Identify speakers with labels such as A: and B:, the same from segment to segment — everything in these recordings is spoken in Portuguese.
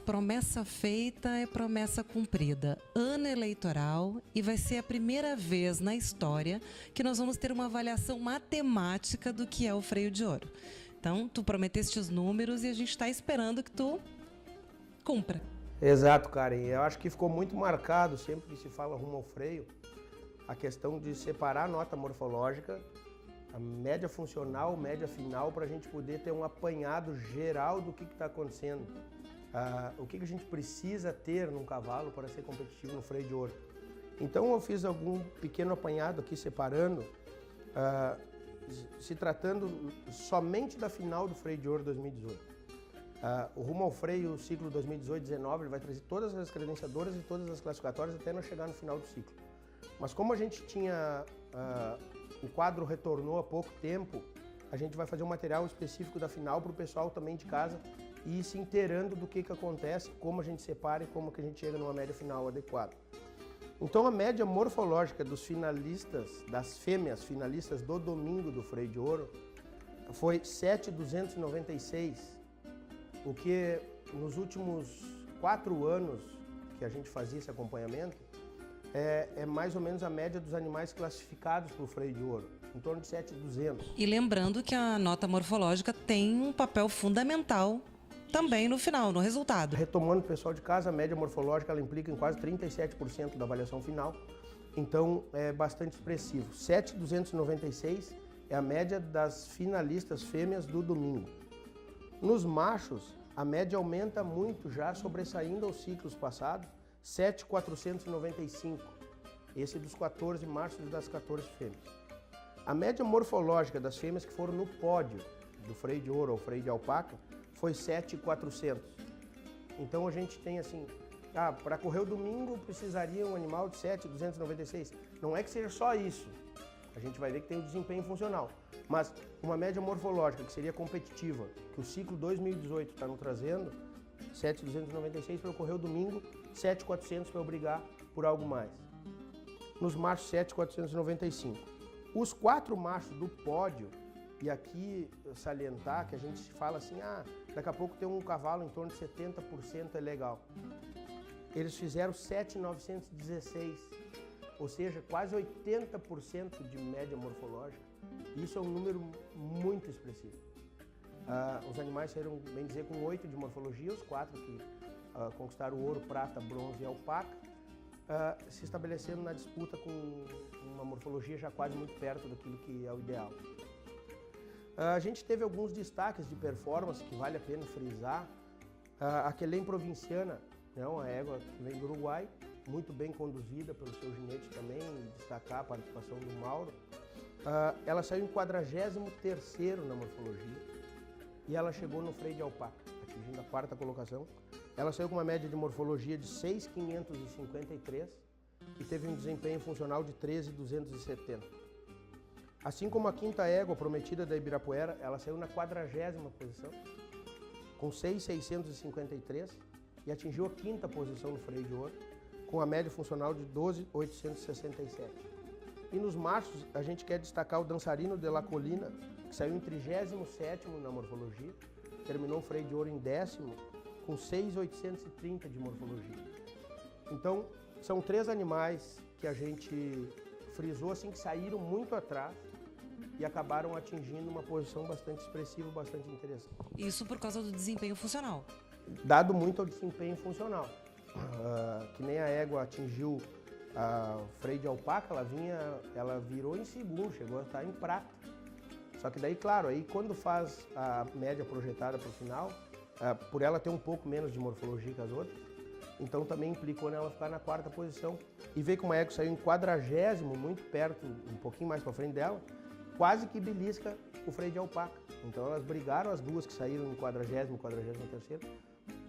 A: promessa feita é promessa cumprida. Ano eleitoral e vai ser a primeira vez na história que nós vamos ter uma avaliação matemática do que é o freio de ouro. Então, tu prometeste os números e a gente está esperando que tu cumpra.
B: Exato, Karen. Eu acho que ficou muito marcado, sempre que se fala rumo ao freio, a questão de separar a nota morfológica, a média funcional, média final, para a gente poder ter um apanhado geral do que está acontecendo. O que a gente precisa ter num cavalo para ser competitivo no freio de ouro. Então eu fiz algum pequeno apanhado aqui separando, se tratando somente da final do freio de ouro 2018. O rumo ao freio, o ciclo 2018-19, ele vai trazer todas as credenciadoras e todas as classificatórias até nós chegar no final do ciclo. Mas como a gente tinha, o quadro retornou há pouco tempo, a gente vai fazer um material específico da final para o pessoal também de casa e ir se inteirando do que acontece, como a gente separa e como que a gente chega numa média final adequada. Então a média morfológica dos finalistas, das fêmeas finalistas do domingo do freio de ouro, foi 7.296, o que nos últimos 4 anos que a gente fazia esse acompanhamento, é mais ou menos a média dos animais classificados para o freio de ouro, em torno de 7.200.
A: E lembrando que a nota morfológica tem um papel fundamental também no final, no resultado.
B: Retomando o pessoal de casa, a média morfológica ela implica em quase 37% da avaliação final, então é bastante expressivo. 7.296 é a média das finalistas fêmeas do domingo. Nos machos, a média aumenta muito já, sobressaindo aos ciclos passados, 7.495, esse dos 14 machos e das 14 fêmeas. A média morfológica das fêmeas que foram no pódio do freio de ouro ou freio de alpaca foi 7.400. Então a gente tem assim, para correr o domingo precisaria um animal de 7.296. Não é que seja só isso, a gente vai ver que tem o desempenho funcional, mas uma média morfológica que seria competitiva, que o ciclo 2018 está nos trazendo, 7.296 para correr o domingo, 7.400 para eu brigar por algo mais. Nos machos, 7.495. Os 4 machos do pódio, e aqui salientar que a gente fala assim, daqui a pouco tem um cavalo em torno de 70% é legal. Eles fizeram 7.916, ou seja, quase 80% de média morfológica. Isso é um número muito expressivo. Os animais saíram, bem dizer, com 8 de morfologia, os 4 que conquistaram o ouro, prata, bronze e alpaca, se estabelecendo na disputa com uma morfologia já quase muito perto daquilo que é o ideal. A gente teve alguns destaques de performance que vale a pena frisar. A Quelém Provinciana, uma égua que vem do Uruguai, muito bem conduzida pelo seu ginete também, e destacar a participação do Mauro. Ela saiu em 43º na morfologia e ela chegou no freio de alpaca, atingindo a 4ª colocação. Ela saiu com uma média de morfologia de 6.553 e teve um desempenho funcional de 13.270. Assim como a 5ª égua prometida da Ibirapuera, ela saiu na 40ª posição, com 6.653 e atingiu a 5ª posição no freio de ouro, com a média funcional de 12.867. E nos machos, a gente quer destacar o Dançarino de la Colina, que saiu em 37º na morfologia, terminou o freio de ouro em 10º, com 6.830 de morfologia. Então, são 3 animais que a gente frisou assim, que saíram muito atrás e acabaram atingindo uma posição bastante expressiva, bastante interessante.
A: Isso por causa do desempenho funcional.
B: Dado muito ao desempenho funcional. Que nem a égua atingiu o freio de alpaca, ela virou em segundo, chegou a estar em prata. Só que daí, claro, aí quando faz a média projetada para o final, por ela ter um pouco menos de morfologia que as outras, então também implicou nela ficar na 4ª posição. E ver como a égua saiu em 40º, muito perto, um pouquinho mais para frente dela, quase que belisca o freio de alpaca. Então elas brigaram, as duas que saíram em 40º e 43º,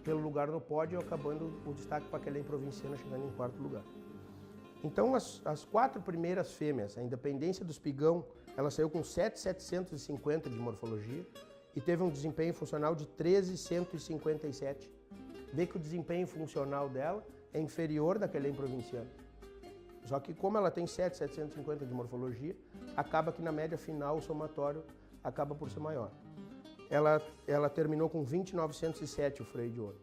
B: pelo lugar no pódio, acabando o destaque para a Quelém Provinciana chegando em 4º lugar. Então as 4 primeiras fêmeas, a Independência do Espigão, ela saiu com 7.750 de morfologia e teve um desempenho funcional de 13.157. Vê que o desempenho funcional dela é inferior da Quelém Provinciana. Só que como ela tem 7.750 de morfologia, acaba que na média final o somatório acaba por ser maior. Ela terminou com 20.907 o freio de ouro.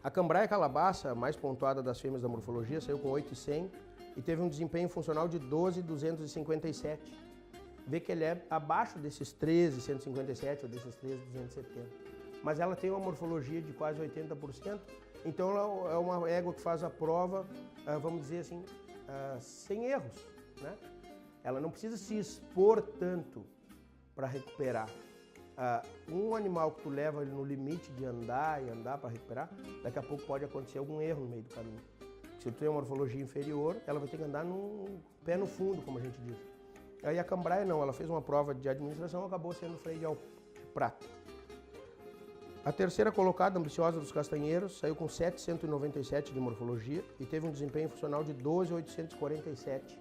B: A Cambraia Calabaça, a mais pontuada das fêmeas da morfologia, saiu com 8,100 e teve um desempenho funcional de 12,257. Vê que ele é abaixo desses 13,157 ou desses 13,270. Mas ela tem uma morfologia de quase 80%, então ela é uma égua que faz a prova, vamos dizer assim, sem erros, né? Ela não precisa se expor tanto para recuperar. Um animal que tu leva ele no limite de andar e andar para recuperar, daqui a pouco pode acontecer algum erro no meio do caminho. Se tu tem uma morfologia inferior, ela vai ter que andar num pé no fundo, como a gente diz. Aí a Cambraia não, ela fez uma prova de administração e acabou sendo freio de prata. A terceira colocada, Ambiciosa dos Castanheiros, saiu com 797 de morfologia e teve um desempenho funcional de 12,847,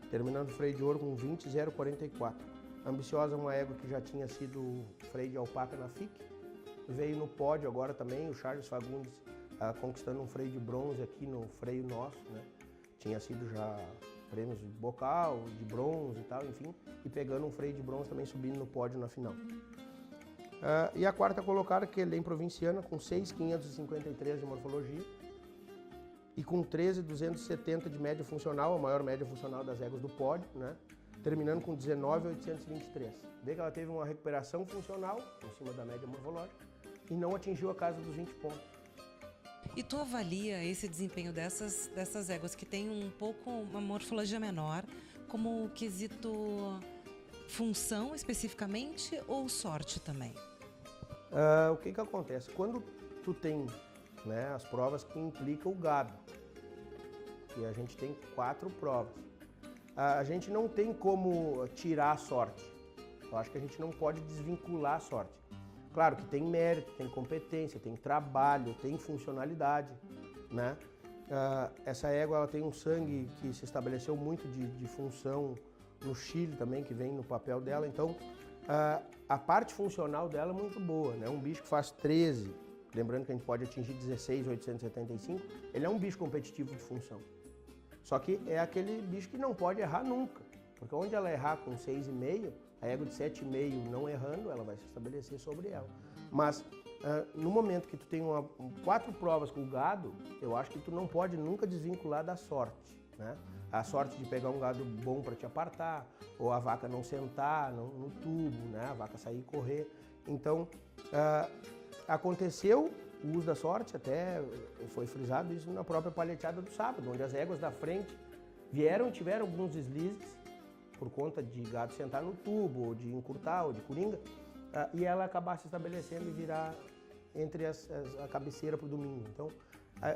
B: terminando o freio de ouro com 20,044. A Ambiciosa é uma égua que já tinha sido freio de alpaca na FIC, veio no pódio agora também, o Charles Fagundes conquistando um freio de bronze aqui no freio nosso, né? Tinha sido já prêmios de bocal, de bronze e tal, enfim, e pegando um freio de bronze também subindo no pódio na final. E a quarta colocada, que é Lem Provinciana, com 6,553 de morfologia e com 13,270 de média funcional, a maior média funcional das éguas do pódio, né? Terminando com 19,823. Vê que ela teve uma recuperação funcional em cima da média morfológica e não atingiu a casa dos 20 pontos.
A: E tu avalia esse desempenho dessas éguas que tem um pouco uma morfologia menor como quesito função especificamente ou sorte também?
B: O que acontece? Quando tu tem, né, as provas que implicam o gado, e a gente tem 4 provas, a gente não tem como tirar a sorte. Eu acho que a gente não pode desvincular a sorte. Claro que tem mérito, tem competência, tem trabalho, tem funcionalidade, né? Essa égua ela tem um sangue que se estabeleceu muito de função no Chile também, que vem no papel dela. Então, a parte funcional dela é muito boa, né? Um bicho que faz 13, lembrando que a gente pode atingir 16,875, ele é um bicho competitivo de função. Só que é aquele bicho que não pode errar nunca, porque onde ela errar com 6,5, a égua de 7,5 não errando, ela vai se estabelecer sobre ela. Mas no momento que tu tem 4 provas com o gado, eu acho que tu não pode nunca desvincular da sorte, né? A sorte de pegar um gado bom para te apartar, ou a vaca não sentar no tubo, né? A vaca sair e correr. Então, aconteceu o uso da sorte, até foi frisado isso na própria palheteada do sábado, onde as éguas da frente vieram e tiveram alguns deslizes por conta de gado sentar no tubo, ou de encurtar, ou de coringa, e ela acabar se estabelecendo e virar entre a cabeceira para o domingo. Então,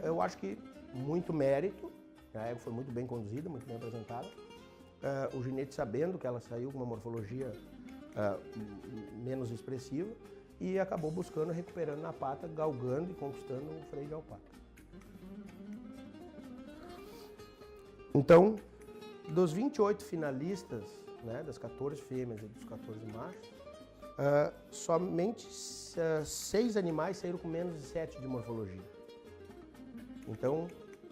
B: eu acho que muito mérito, a égua foi muito bem conduzida, muito bem apresentada. O ginete sabendo que ela saiu com uma morfologia menos expressiva, e acabou buscando, recuperando na pata, galgando e conquistando o freio de alpaca. Então, dos 28 finalistas, né, das 14 fêmeas e dos 14 machos, somente 6 animais saíram com menos de 7 de morfologia. Então,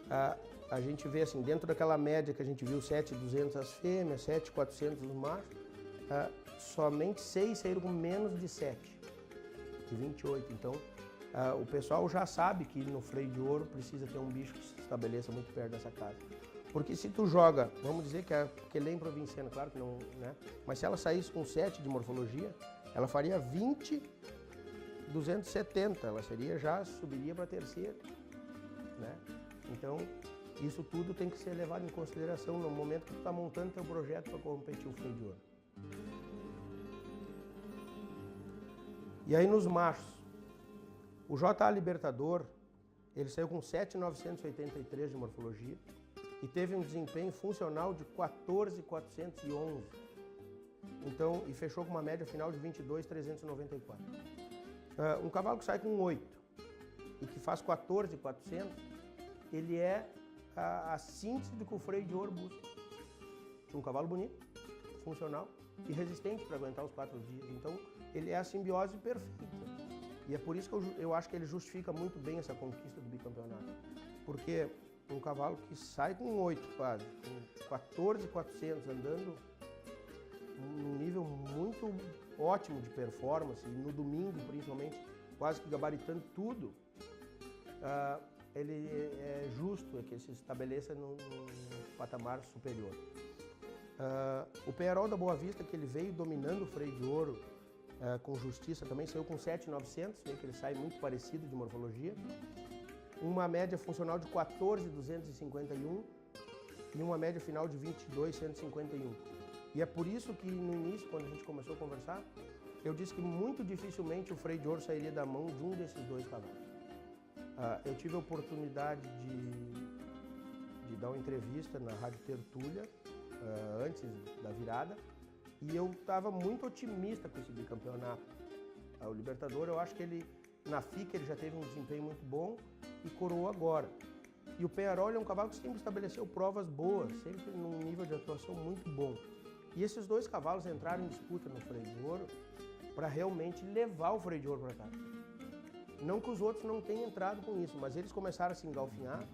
B: a gente vê assim, dentro daquela média que a gente viu, 7,200 as fêmeas, 7,400 os machos, somente 6 saíram com menos de 7. De 28. Então, o pessoal já sabe que no freio de ouro precisa ter um bicho que se estabeleça muito perto dessa casa. Porque se tu joga, vamos dizer que a Lem Provinciana, claro que não, né? Mas se ela saísse com 7 de morfologia, ela faria 20,270. Ela subiria para a terceira, né? Então, isso tudo tem que ser levado em consideração no momento que tu está montando teu projeto para competir o freio de ouro. E aí nos machos, o JA Libertador, ele saiu com 7,983 de morfologia e teve um desempenho funcional de 14,411. Então, e fechou com uma média final de 22,394. Um cavalo que sai com 8 e que faz 14,400, ele é a síntese do que o freio de ouro busca. Um cavalo bonito, funcional e resistente para aguentar os 4 dias. Então, ele é a simbiose perfeita. E é por isso que eu acho que ele justifica muito bem essa conquista do bicampeonato. Porque um cavalo que sai com 8 quase, com 14,400, andando num nível muito ótimo de performance, e no domingo principalmente, quase que gabaritando tudo, ele é justo que se estabeleça num patamar superior. O Penharol da Boa Vista, que ele veio dominando o freio de ouro com justiça também, saiu com 7.900, que ele sai muito parecido de morfologia. Uma média funcional de 14.251 e uma média final de 22.151. E é por isso que no início, quando a gente começou a conversar, eu disse que muito dificilmente o freio de ouro sairia da mão de um desses dois cavalos. Eu tive a oportunidade de dar uma entrevista na Rádio Tertúlia, antes da virada, e eu estava muito otimista com esse bicampeonato. O Libertador, eu acho que ele, na FICA, ele já teve um desempenho muito bom e coroou agora. E o Penharol é um cavalo que sempre estabeleceu provas boas, sempre num nível de atuação muito bom. E esses dois cavalos entraram em disputa no freio de ouro para realmente levar o freio de ouro para casa. Não que os outros não tenham entrado com isso, mas eles começaram a se engalfinhar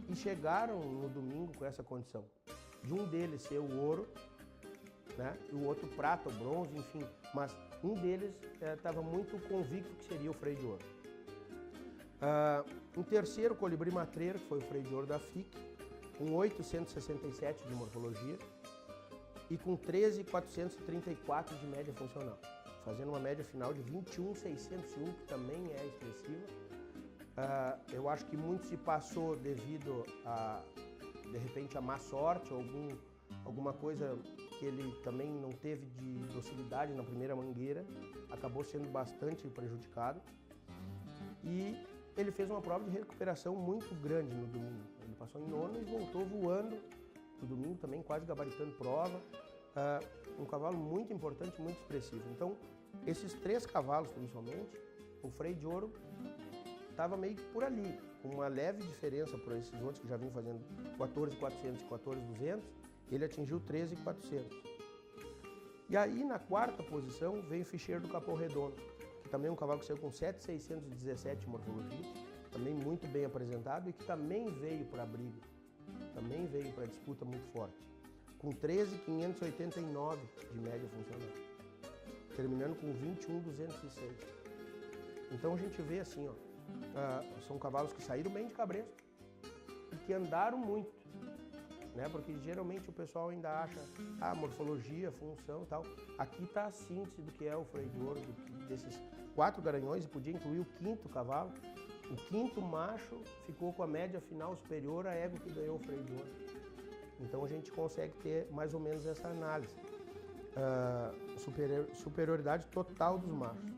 B: e chegaram no domingo com essa condição. De um deles ser o ouro, né, e o outro prata, o bronze, enfim. Mas um deles estava muito convicto que seria o freio de ouro. Em terceiro, o Colibri Matreiro, que foi o freio de ouro da FIC, com 867 de morfologia e com 13.434 de média funcional, fazendo uma média final de 21.601, que também é expressiva. Eu acho que muito se passou devido a, de repente, a má sorte, alguma coisa que ele também não teve de docilidade na primeira mangueira, acabou sendo bastante prejudicado. E ele fez uma prova de recuperação muito grande no domingo. Ele passou em nono e voltou voando no domingo também, quase gabaritando prova. Um cavalo muito importante, muito expressivo. Então, esses três cavalos, principalmente, o freio de ouro estava meio que por ali, com uma leve diferença por esses outros que já vinham fazendo 14.400 e 14.200, ele atingiu 13.400. E aí, na quarta posição, veio o Ficheiro do Capão Redondo, que também é um cavalo que saiu com 7.617 de morfologia, também muito bem apresentado e que também veio para a briga, também veio para a disputa muito forte, com 13.589 de média funcional, terminando com 21.206. Então a gente vê assim, são cavalos que saíram bem de cabresto e que andaram muito, né? Porque geralmente o pessoal ainda acha morfologia, função e tal. Aqui está a síntese do que é o freio de ouro, desses 4 garanhões, e podia incluir o quinto cavalo. O quinto macho ficou com a média final superior à égua que ganhou o freio de ouro. Então a gente consegue ter mais ou menos essa análise. Superioridade total dos machos.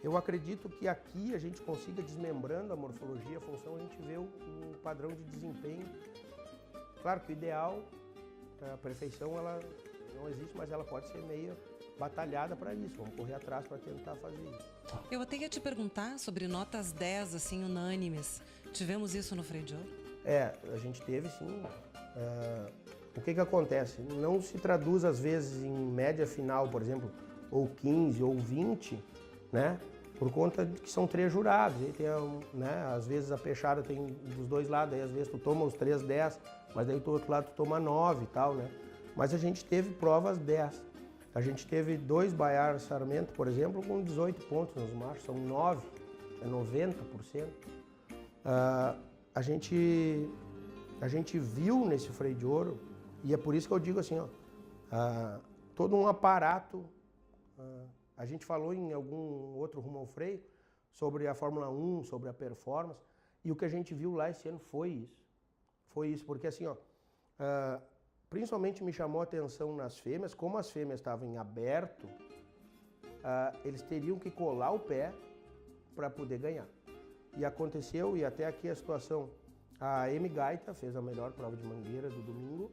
B: Eu acredito que aqui a gente consiga, desmembrando a morfologia, a função, a gente vê o padrão de desempenho. Claro que o ideal, a perfeição, ela não existe, mas ela pode ser meio batalhada para isso. Vamos correr atrás para tentar fazer isso.
A: Eu até ia te perguntar sobre notas 10, assim, unânimes. Tivemos isso no freio de ouro?
B: A gente teve sim. O que acontece? Não se traduz às vezes em média final, por exemplo, ou 15 ou 20, né? Por conta de que são 3 jurados. E tem, né? Às vezes a peixada tem dos dois lados, aí às vezes tu toma os 3 10, mas daí do outro lado tu toma 9 e tal, né? Mas a gente teve provas 10. A gente teve 2 Baiar Sarmento, por exemplo, com 18 pontos nos machos, são 9, é 90%. A gente viu nesse freio de ouro, e é por isso que eu digo assim, todo um aparato. A gente falou em algum outro Rumo ao Freio sobre a Fórmula 1, sobre a performance, e o que a gente viu lá esse ano foi isso. Foi isso, porque assim, principalmente me chamou a atenção nas fêmeas, como as fêmeas estavam em aberto, eles teriam que colar o pé para poder ganhar. E aconteceu, e até aqui a situação, a M Gaita fez a melhor prova de mangueira do domingo,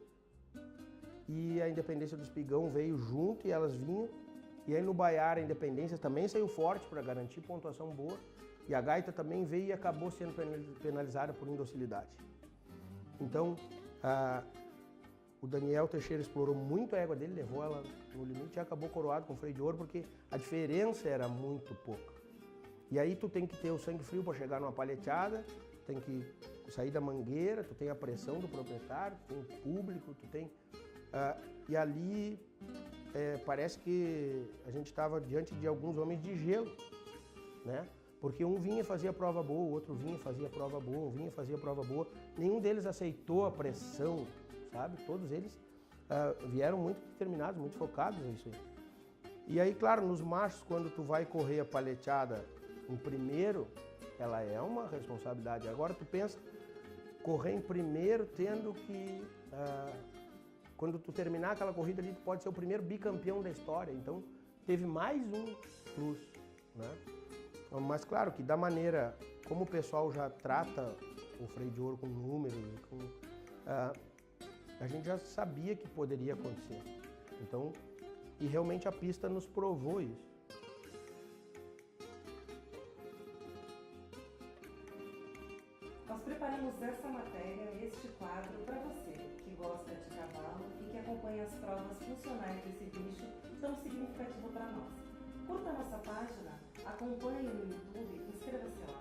B: e a Independência do Espigão veio junto e elas vinham. E aí no Baiar a Independência também saiu forte para garantir pontuação boa. E a Gaita também veio e acabou sendo penalizada por indocilidade. Então, o Daniel Teixeira explorou muito a égua dele, levou ela no limite e acabou coroado com freio de ouro, porque a diferença era muito pouca. E aí tu tem que ter o sangue frio para chegar numa palheteada, tem que sair da mangueira, tu tem a pressão do proprietário, tu tem o público, tu tem... e ali parece que a gente estava diante de alguns homens de gelo, né? Porque um vinha e fazia prova boa, o outro vinha e fazia prova boa, um vinha e fazia prova boa. Nenhum deles aceitou a pressão, sabe? Todos eles vieram muito determinados, muito focados nisso aí. E aí, claro, nos machos, quando tu vai correr a paleteada em primeiro, ela é uma responsabilidade. Agora tu pensa, correr em primeiro tendo que... quando tu terminar aquela corrida ali, tu pode ser o primeiro bicampeão da história. Então, teve mais um plus, né? Mas claro que da maneira como o pessoal já trata o freio de ouro com números, a gente já sabia que poderia acontecer. Então, e realmente a pista nos provou isso.
A: Nós preparamos essa matéria, este quadro, para você que gosta de cavalo e que acompanha as provas funcionais desse bicho tão significativo para nós. Curta a nossa página, acompanhe no YouTube, inscreva-se lá.